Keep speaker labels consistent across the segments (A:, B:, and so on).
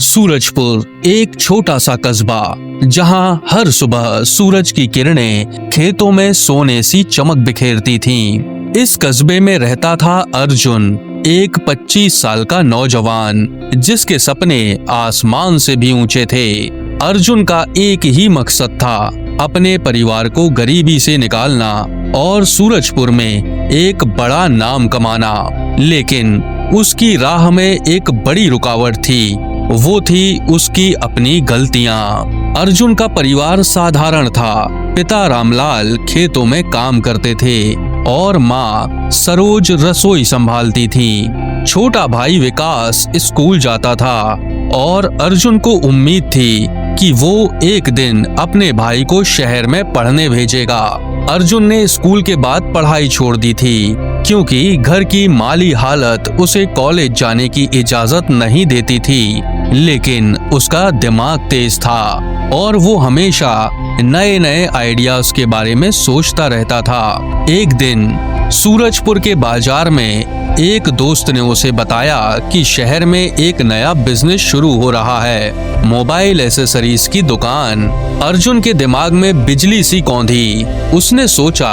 A: सूरजपुर एक छोटा सा कस्बा जहां हर सुबह सूरज की किरणें खेतों में सोने सी चमक बिखेरती थीं। इस कस्बे में रहता था अर्जुन, एक 25 साल का नौजवान जिसके सपने आसमान से भी ऊंचे थे। अर्जुन का एक ही मकसद था, अपने परिवार को गरीबी से निकालना और सूरजपुर में एक बड़ा नाम कमाना। लेकिन उसकी राह में एक बड़ी रुकावट थी, वो थी उसकी अपनी गलतियां। अर्जुन का परिवार साधारण था। पिता रामलाल खेतों में काम करते थे और माँ सरोज रसोई संभालती थी। छोटा भाई विकास स्कूल जाता था और अर्जुन को उम्मीद थी कि वो एक दिन अपने भाई को शहर में पढ़ने भेजेगा। अर्जुन ने स्कूल के बाद पढ़ाई छोड़ दी थी क्योंकि घर की माली हालत उसे कॉलेज जाने की इजाजत नहीं देती थी। लेकिन उसका दिमाग तेज था और वो हमेशा नए नए आइडियाज के बारे में सोचता रहता था। एक दिन सूरजपुर के बाजार में एक दोस्त ने उसे बताया कि शहर में एक नया बिजनेस शुरू हो रहा है, मोबाइल एसेसरीज की दुकान। अर्जुन के दिमाग में बिजली सी कौंधी। उसने सोचा,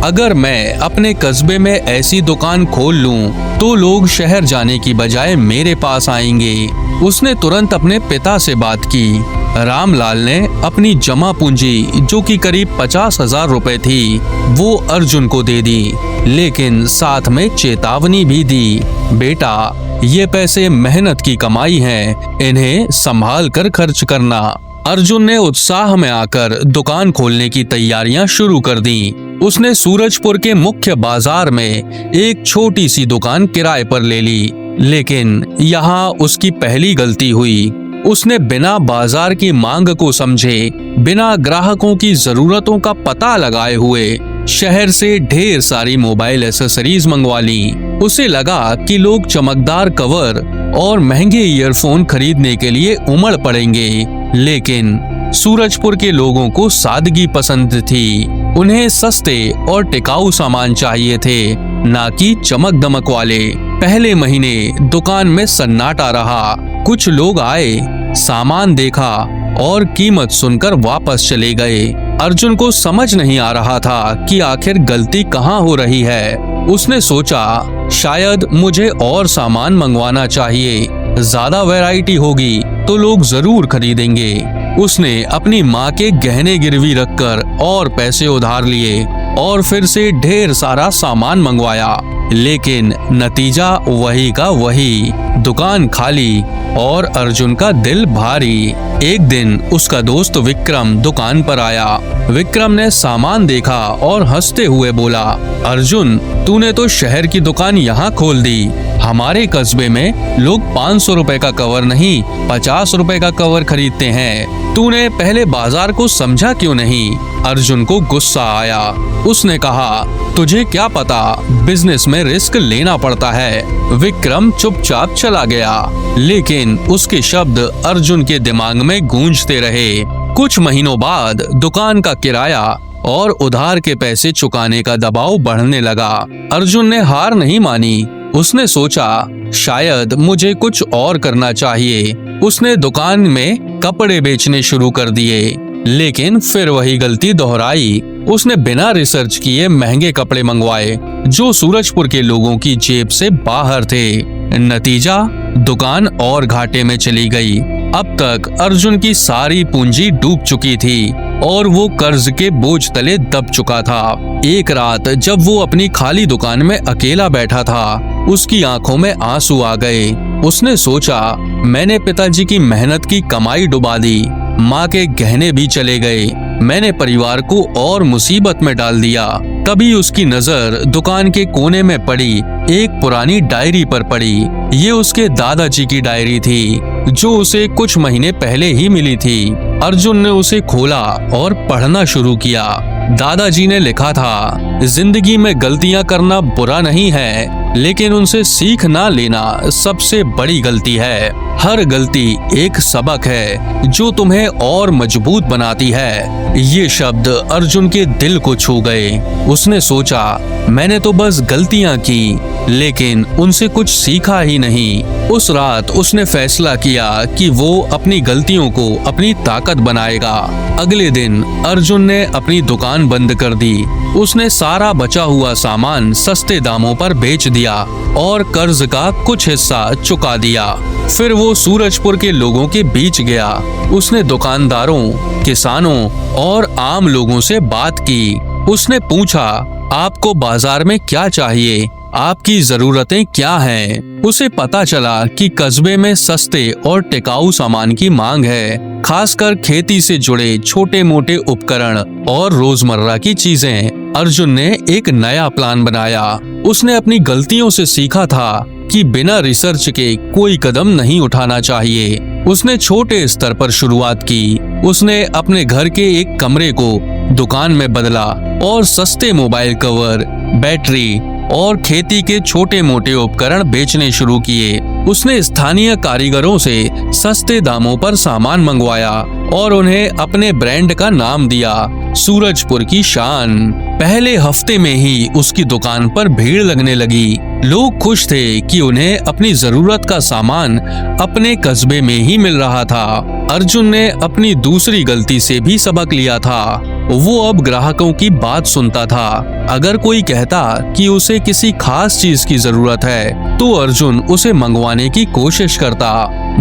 A: अगर मैं अपने कस्बे में ऐसी दुकान खोल लूं, तो लोग शहर जाने की बजाय मेरे पास आएंगे। उसने तुरंत अपने पिता से बात की। रामलाल ने अपनी जमा पूंजी, जो कि करीब 50,000 रुपए थी, वो अर्जुन को दे दी, लेकिन साथ में चेतावनी भी दी, बेटा ये पैसे मेहनत की कमाई है, इन्हें संभाल कर खर्च करना। अर्जुन ने उत्साह में आकर दुकान खोलने की तैयारियां शुरू कर दी। उसने सूरजपुर के मुख्य बाजार में एक छोटी सी दुकान किराए पर ले ली। लेकिन यहाँ उसकी पहली गलती हुई। उसने बिना बाजार की मांग को समझे, बिना ग्राहकों की जरूरतों का पता लगाए हुए शहर से ढेर सारी मोबाइल एसेसरीज मंगवा ली। उसे लगा कि लोग चमकदार कवर और महंगे ईयरफोन खरीदने के लिए उमड़ पड़ेंगे। लेकिन सूरजपुर के लोगों को सादगी पसंद थी। उन्हें सस्ते और टिकाऊ सामान चाहिए थे, ना कि चमक दमक वाले। पहले महीने दुकान में सन्नाटा रहा। कुछ लोग आए, सामान देखा और कीमत सुनकर वापस चले गए। अर्जुन को समझ नहीं आ रहा था कि आखिर गलती कहाँ हो रही है। उसने सोचा, शायद मुझे और सामान मंगवाना चाहिए, ज्यादा वैरायटी होगी तो लोग जरूर खरीदेंगे। उसने अपनी माँ के गहने गिरवी रखकर और पैसे उधार लिए और फिर से ढेर सारा सामान मंगवाया। लेकिन नतीजा वही का वही, दुकान खाली और अर्जुन का दिल भारी। एक दिन उसका दोस्त विक्रम दुकान पर आया। विक्रम ने सामान देखा और हंसते हुए बोला, अर्जुन तूने तो शहर की दुकान यहाँ खोल दी। हमारे कस्बे में लोग 500 रुपए का कवर नहीं, 50 रुपए का कवर खरीदते हैं। तूने पहले बाजार को समझा क्यों नहीं? अर्जुन को गुस्सा आया। उसने कहा, तुझे क्या पता, बिजनेस में रिस्क लेना पड़ता है। विक्रम चुपचाप चला गया, लेकिन उसके शब्द अर्जुन के दिमाग में गूंजते रहे। कुछ महीनों बाद दुकान का किराया और उधार के पैसे चुकाने का दबाव बढ़ने लगा। अर्जुन ने हार नहीं मानी। उसने सोचा, शायद मुझे कुछ और करना चाहिए। उसने दुकान में कपड़े बेचने शुरू कर दिए, लेकिन फिर वही गलती दोहराई। उसने बिना रिसर्च किए महंगे कपड़े मंगवाए जो सूरजपुर के लोगों की जेब से बाहर थे। नतीजा, दुकान और घाटे में चली गई। अब तक अर्जुन की सारी पूंजी डूब चुकी थी और वो कर्ज के बोझ तले दब चुका था। एक रात जब वो अपनी खाली दुकान में अकेला बैठा था, उसकी आंखों में आंसू आ गए। उसने सोचा, मैंने पिताजी की मेहनत की कमाई डुबा दी, माँ के गहने भी चले गए, मैंने परिवार को और मुसीबत में डाल दिया। तभी उसकी नजर दुकान के कोने में पड़ी एक पुरानी डायरी पर पड़ी। ये उसके दादाजी की डायरी थी, जो उसे कुछ महीने पहले ही मिली थी। अर्जुन ने उसे खोला और पढ़ना शुरू किया। दादाजी ने लिखा था, जिंदगी में गलतियां करना बुरा नहीं है, लेकिन उनसे सीख ना लेना सबसे बड़ी गलती है। हर गलती एक सबक है जो तुम्हें और मजबूत बनाती है। ये शब्द अर्जुन के दिल को छू गए। उसने सोचा, मैंने तो बस गलतियां की, लेकिन उनसे कुछ सीखा ही नहीं। उस रात उसने फैसला किया कि वो अपनी गलतियों को अपनी ताकत बनाएगा। अगले दिन अर्जुन ने अपनी दुकान बंद कर दी। उसने सारा बचा हुआ सामान सस्ते दामों पर बेच दिया और कर्ज का कुछ हिस्सा चुका दिया। फिर वो सूरजपुर के लोगों के बीच गया। उसने दुकानदारों, किसानों और आम लोगों से बात की। उसने पूछा, आपको बाजार में क्या चाहिए? आपकी जरूरतें क्या हैं? उसे पता चला कि कस्बे में सस्ते और टिकाऊ सामान की मांग है, खासकर खेती से जुड़े छोटे मोटे उपकरण और रोजमर्रा की चीजें। अर्जुन ने एक नया प्लान बनाया। उसने अपनी गलतियों से सीखा था कि बिना रिसर्च के कोई कदम नहीं उठाना चाहिए। उसने छोटे स्तर पर शुरुआत की। उसने अपने घर के एक कमरे को दुकान में बदला और सस्ते मोबाइल कवर, बैटरी और खेती के छोटे मोटे उपकरण बेचने शुरू किए। उसने स्थानीय कारीगरों से सस्ते दामों पर सामान मंगवाया और उन्हें अपने ब्रांड का नाम दिया, सूरजपुर की शान। पहले हफ्ते में ही उसकी दुकान पर भीड़ लगने लगी। लोग खुश थे कि उन्हें अपनी जरूरत का सामान अपने कस्बे में ही मिल रहा था। अर्जुन ने अपनी दूसरी गलती से भी सबक लिया था। वो अब ग्राहकों की बात सुनता था। अगर कोई कहता कि उसे किसी खास चीज की जरूरत है, तो अर्जुन उसे मंगवाने की कोशिश करता।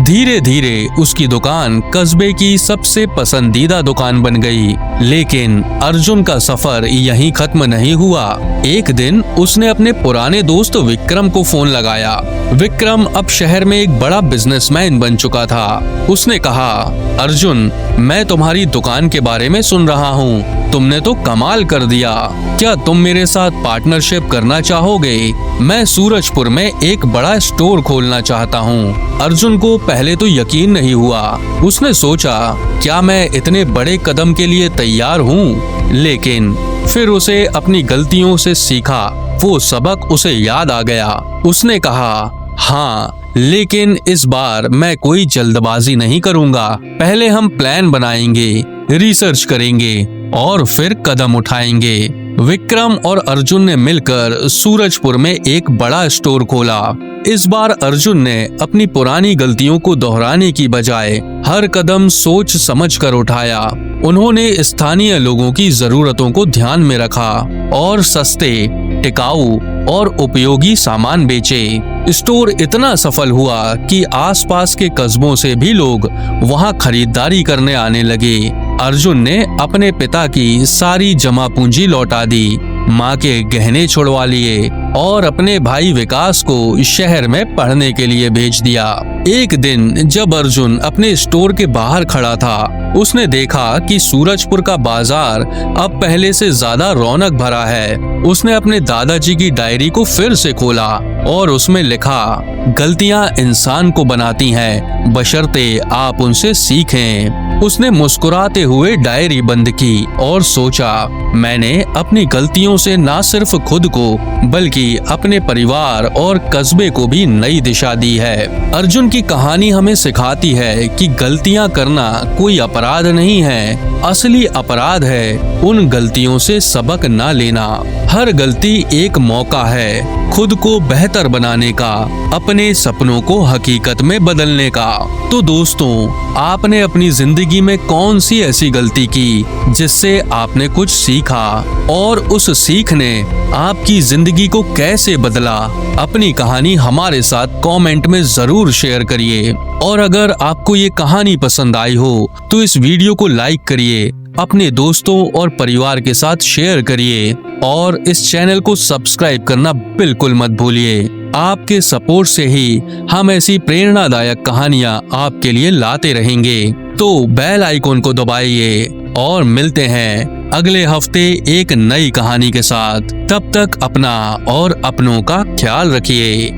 A: धीरे धीरे उसकी दुकान कस्बे की सबसे पसंदीदा दुकान बन गई। लेकिन अर्जुन का सफर यहीं खत्म नहीं हुआ। एक दिन उसने अपने पुराने दोस्त विक्रम को फोन लगाया। विक्रम अब शहर में एक बड़ा बिजनेसमैन बन चुका था। उसने कहा, अर्जुन, मैं तुम्हारी दुकान के बारे में सुन रहा हूँ। तुमने तो कमाल कर दिया। क्या तुम मेरे साथ पार्टनरशिप करना चाहोगे? मैं सूरजपुर में एक बड़ा स्टोर खोलना चाहता हूँ। अर्जुन को पहले तो यकीन नहीं हुआ। उसने सोचा, क्या मैं इतने बड़े कदम के लिए तैयार हूँ? लेकिन फिर उसे अपनी गलतियों से सीखा वो सबक उसे याद आ गया। उसने कहा, हाँ, लेकिन इस बार मैं कोई जल्दबाजी नहीं करूंगा। पहले हम प्लान बनाएंगे, रिसर्च करेंगे और फिर कदम उठाएंगे। विक्रम और अर्जुन ने मिलकर सूरजपुर में एक बड़ा स्टोर खोला। इस बार अर्जुन ने अपनी पुरानी गलतियों को दोहराने की बजाय हर कदम सोच समझ कर उठाया। उन्होंने स्थानीय लोगों की जरूरतों को ध्यान में रखा और सस्ते, टिकाऊ और उपयोगी सामान बेचे। स्टोर इतना सफल हुआ कि आसपास के कस्बों से भी लोग वहां खरीदारी करने आने लगे। अर्जुन ने अपने पिता की सारी जमा पूंजी लौटा दी, माँ के गहने छुड़वा लिए और अपने भाई विकास को शहर में पढ़ने के लिए भेज दिया। एक दिन जब अर्जुन अपने स्टोर के बाहर खड़ा था, उसने देखा कि सूरजपुर का बाजार अब पहले से ज्यादा रौनक भरा है। उसने अपने दादाजी की डायरी को फिर से खोला और उसमें लिखा, गलतियां इंसान को बनाती हैं, बशर्ते आप उनसे सीखें। उसने मुस्कुराते हुए डायरी बंद की और सोचा, मैंने अपनी गलतियों से न सिर्फ खुद को बल्कि अपने परिवार और कस्बे को भी नई दिशा दी है। अर्जुन की कहानी हमें सिखाती है कि गलतियां करना कोई अपराध नहीं है। असली अपराध है उन गलतियों से सबक न लेना। हर गलती एक मौका है खुद को बेहतर बनाने का, अपने सपनों को हकीकत में बदलने का। तो दोस्तों, आपने अपनी जिंदगी में कौन सी ऐसी गलती की जिससे आपने कुछ सीखा और उस सीख ने आपकी जिंदगी को कैसे बदला? अपनी कहानी हमारे साथ कमेंट में जरूर शेयर करिए। और अगर आपको ये कहानी पसंद आई हो तो इस वीडियो को लाइक करिए, अपने दोस्तों और परिवार के साथ शेयर करिए और इस चैनल को सब्सक्राइब करना बिल्कुल मत भूलिए। आपके सपोर्ट से ही हम ऐसी प्रेरणादायक कहानियां आपके लिए लाते रहेंगे। तो बेल आइकॉन को दबाइए और मिलते हैं अगले हफ्ते एक नई कहानी के साथ। तब तक अपना और अपनों का ख्याल रखिए।